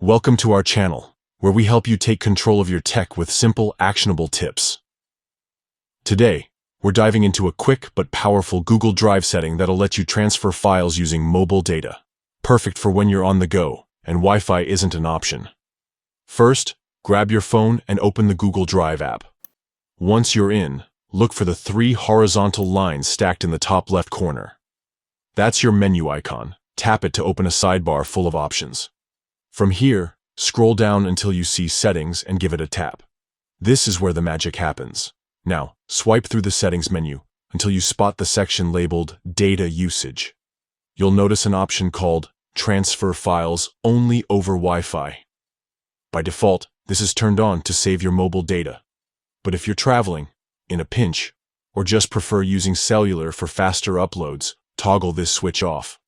Welcome to our channel, where we help you take control of your tech with simple, actionable tips. Today, we're diving into a quick but powerful Google Drive setting that'll let you transfer files using mobile data. Perfect for when you're on the go and Wi-Fi isn't an option. First, grab your phone and open the Google Drive app. Once you're in, look for the 3 horizontal lines stacked in the top left corner. That's your menu icon. Tap it to open a sidebar full of options. From here, scroll down until you see Settings and give it a tap. This is where the magic happens. Now, swipe through the Settings menu until you spot the section labeled Data Usage. You'll notice an option called Transfer Files Only over Wi-Fi. By default, this is turned on to save your mobile data. But if you're traveling, in a pinch, or just prefer using cellular for faster uploads, toggle this switch off.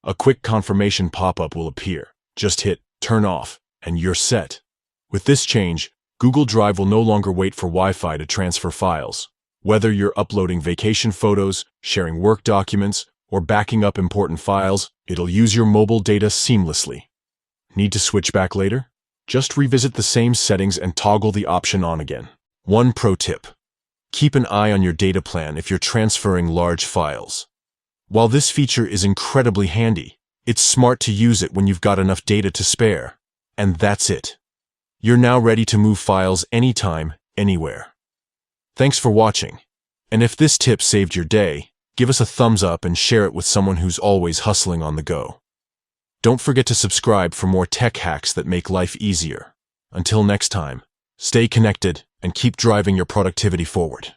A quick confirmation pop-up will appear. Just hit Turn Off, and you're set. With this change, Google Drive will no longer wait for Wi-Fi to transfer files. Whether you're uploading vacation photos, sharing work documents, or backing up important files, it'll use your mobile data seamlessly. Need to switch back later? Just revisit the same settings and toggle the option on again. One pro tip: keep an eye on your data plan if you're transferring large files. While this feature is incredibly handy, it's smart to use it when you've got enough data to spare. And that's it. You're now ready to move files anytime, anywhere. Thanks for watching. And if this tip saved your day, give us a thumbs up and share it with someone who's always hustling on the go. Don't forget to subscribe for more tech hacks that make life easier. Until next time, stay connected and keep driving your productivity forward.